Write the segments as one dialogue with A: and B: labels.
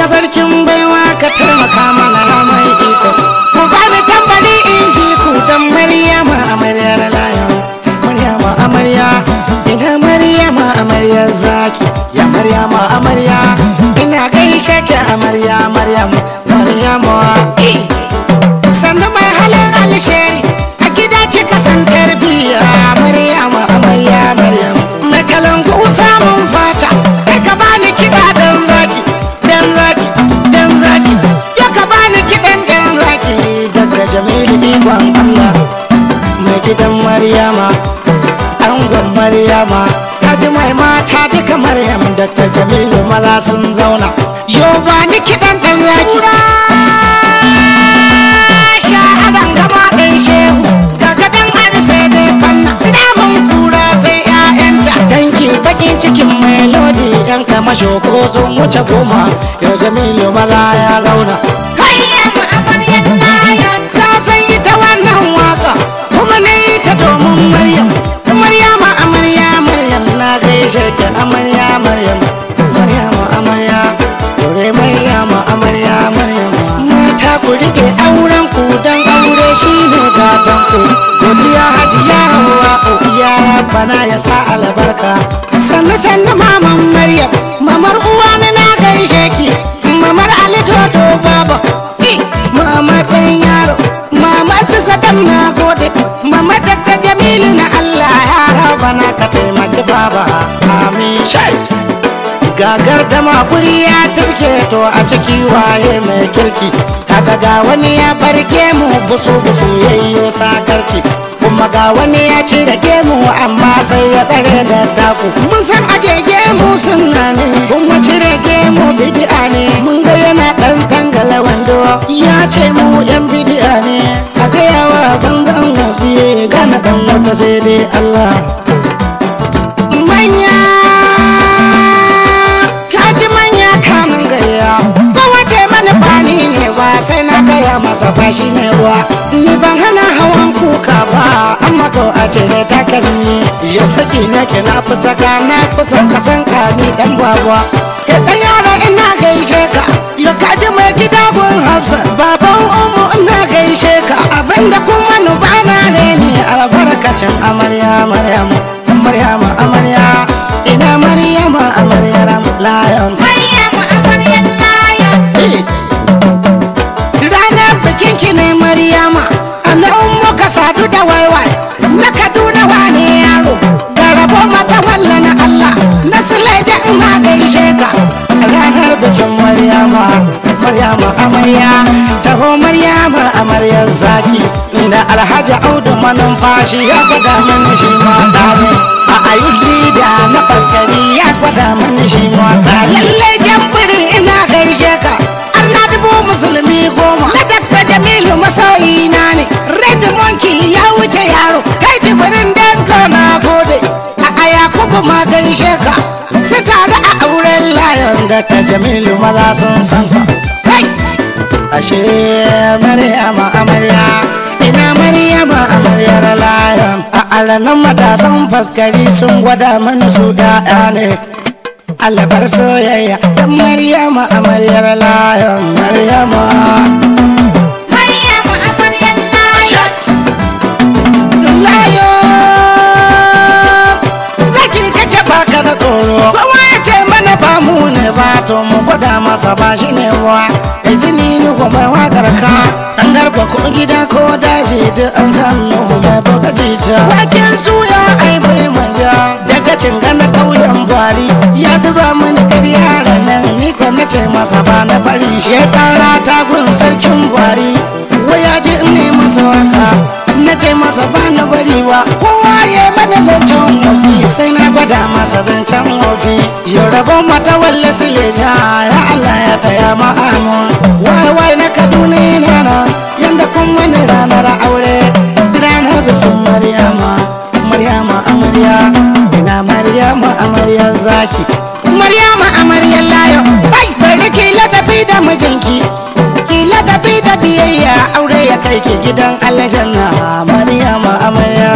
A: ya sarkin baiwa ka taimaka mana ya mai iko ku bani tambari in ji ku dan Maryama amaryar layon Maryama amarya ina Maryama amaryar zaki ya Maryama amarya ina gaishe ki amarya Maryama sannan mai halin alsheri a gida kika san tarbiya Maryama amarya mai kalangu samun fata kai ka bani kiɗa dan zaki ya ka bani kiɗan dan zaki daga Jamilu ikon Allah mai gidan Maryama angon Maryama kaji mai mata duka Maryam Dr. Jamilu maza sun zauna yau bani kiɗan dan zaki sha'adan gaba ɗan shehu gagadan har sai dai fanna damun kura sai 'ya'yanta danki bakin cikin melodi yan kama shoko sun wuce goma yau Jamilu maza ya zauna
B: Maryama amaryar layon
A: ka san ita wannan waka kuma ne ta domin Maryama amarya na gaishe ki amarya Maryama amarya dore Maryama amarya mata ku rike auren ku dan aure shine gatan ku godiya hajiya hawa ya rabbana ya sa albarka sannu maman Maryam mamar uwa na gaishe ki mamar Ali Dodo baba mamar ɗan yaro mamar su Sadam na gode mamar Dr. Jamilu na Allah ya rabbana ka taimaki baba amin shai gagar da makuri ya turke to a ciki waye mai kirki kaga ga wani ya barke mu busu yayyo sakarci kuma ga wani ya ci da gemu amma sai ya tsare da taku mun san aje gemu sunna ne kuma cire gemu bid'a ne mun ga yana dan tangala wando ya ce mu yan bid'a ne a ga yawa banzan gafiye gana dan wata sai dai Allah manya kamun gaya ba wace mana bani ne ba sai na gaya masa fashi ne wa ni ban hana hawan kuka ba amma to a cire takalmi ya saki nake na fi saka na fi kasan ka ni dan babwa ke dan yaro ina gaishe ka ya kaji mai gida gun Hafsa baban umu ina gaishe ka abinda kuma nu bana ne ni albarkacin amarya amarya ina Maryama amaryar layon ranar bikin ki ne Maryama annan muka sadu da waiwai na Kaduna wane yaro da rabo mata walla na Allah na Sulaida ina gaishe ka ranar bikin Maryama amarya taho Maryama amaryar zaki da Alhaji Audu manumfashi ya gwada mana shi mata ne a ayyuli da na faskari ya gwada mana shi mata lalle jambiri ina gaishe ka arna dubu musulmi 10 na Dr. Jamilu masoyi na ne Red Monkey ya wuce yaro kai jibirin Desko na gode a Yakubu ma gaishe ka su taru a auren layon Dr. Jamilu maza sun san ka kai ashe Maryama amarya ina Maryama amaryar layon a ranar matasan faskari sun gwada mana su 'ya'ya ne alabar soyayya dan Maryama amaryar layon Maryama
B: amaryar
A: layon zaki kake baka da tsoro kowa ya ce mana ba mu ne ba to mu gwada masa ba shi ne wa jini ni kuma wakar ka an garba ko gida ko daji duk an san nuhu mai buga jita waken suya ai bai manja daga cingana kauyen bari ya duba mini ƙarya ranar ni ko na ce masa ba na bari shekara ta gun sarkin bari waya ji ne masa waka na ce masa ba na bari wa kowa ya mana zancen wofi sai na gwada masa zancen wofi yau rabon mata walle su leja ya Allah ya taya ma'amun wai na Kaduna yana yanda kun wani ranar aure ranar bikin Maryama amarya ina Maryama amaryar zaki Maryama amaryar layo bai bari ki ladabi da mijinki ki ladabi da biyayya aure ya kai ki gidan aljanna Maryama amarya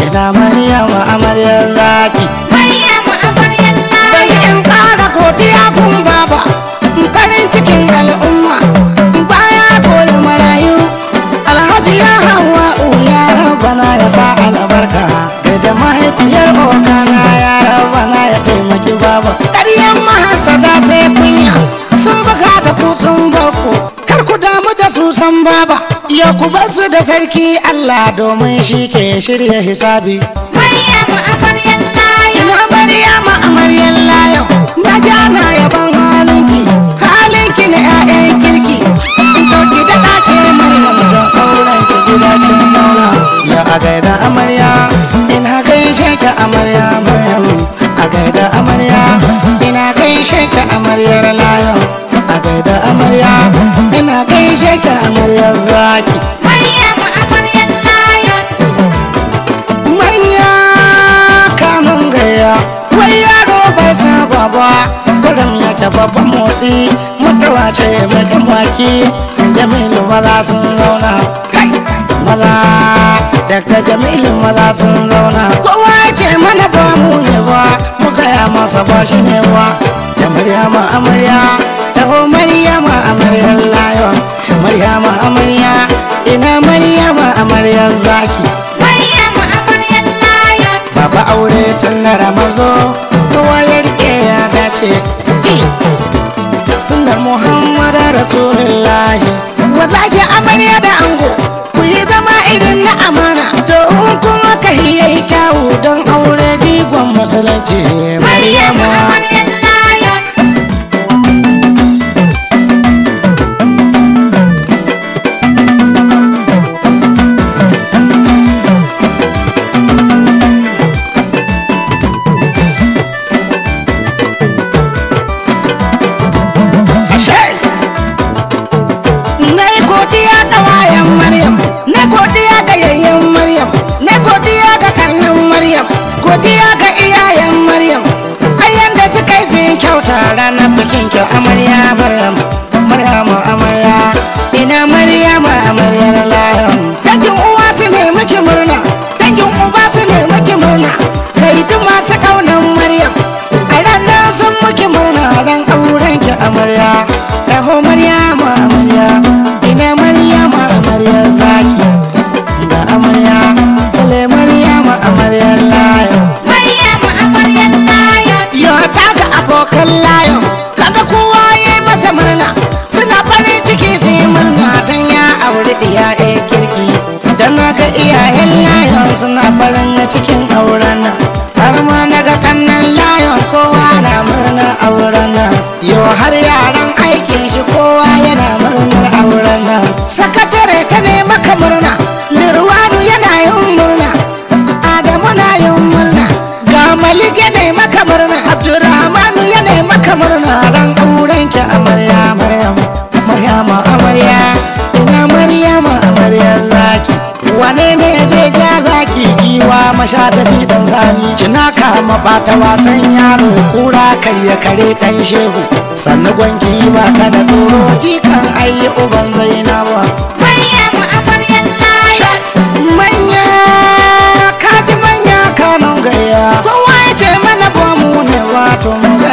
A: ina Maryama amaryar zaki
B: amaryar
A: bai in kara godiya kun baba farin ciki su da sarki Allah domin shi ke shirya hisabi.
B: Maryamu amaryar layon.
A: Ina Maryama amaryar layon, na jana yaban halinki ne 'ya'yan kirki. To ki da ɗake Maryam don auren ki gida kin zauna. Ya a gaida amarya, ina gaishe ka amarya Maryam. A gaida amarya, ina gaishe ka amaryar layon. A gaida amarya, ina gaishe ka amaryar zaki.
B: Maryamu amaryar layon.
A: Manya kanun gaya, wai yaro bai saba ba. Gudun yake babban motsi, mutuwa ce mai kamaki. Jamilu maza sun zauna, kai maza daga Jamilu maza sun zauna. Kowa ya ce mana ba mu ne ba, mu gaya masa ba shi ne ba. Da Maryama amarya, taho Maryama amaryar layon. Maryama amarya, ina Maryama amaryar zaki.
B: Maryamu amaryar layon.
A: Baba aure sunnar mazo, kowa ya rike ya dace. Sunnar Muhammad Rasulullahi. Wallahi amarya da ango, ku yi zama irin na amana. To in kuma ka yayi kyawu don aure jigon musulunci.
B: Maryamu amaryar layon.
A: Godiya ga wayan Maryam, na godiya ga yayyan Maryam, na godiya ga kannan Maryam, godiya ga iyayen Maryam. Ayyan da suka yi sun kyauta ranar bikin kyau amarya Maryam. Maryamu amarya, ina Maryama amaryar layon. Dangin uwa su ne muke murna, dangin uba su ne muke murna. Kai duk masu kaunan Maryam, a ranar sun muke murna ran auren ki amarya. Raho Maryama amarya, ina Maryama amaryar zaki. Da amarya, kale Maryama amaryar layon.
B: Maryamu amaryar layon.
A: Yo ta ga abokan layon, kaga kowa ya yi masa murna. Suna farin ciki su yi murna don ya auri iyaye kirki. Don haka iyayen layon suna farin cikin auren nan. Har ma naga kannan layon kowa na murna auren nan. Yo har yaran aikin shi kowa yana murnar auren nan. Sakatare ta ne maka murna, Lirwanu yana yin murna, Adamu na yin murna, ga Malige ne maka murna, Abdurrahmanu yana maka murna ran auren ki amarya Maryam. Maryama amarya, ina Maryama amaryar zaki. Wane ne zai ja zaki giwa masha da fidan sani. Cinaka mabata wasan yaro, kura karya kare dan shehu. Sannan gwanki ba ka da tsoro, jikan ayi uban Zainaba.
B: Maryamu amaryar layon.
A: Manya kaji manya kanun gaya, kowa ya ce mana ba mu ne wato mu ga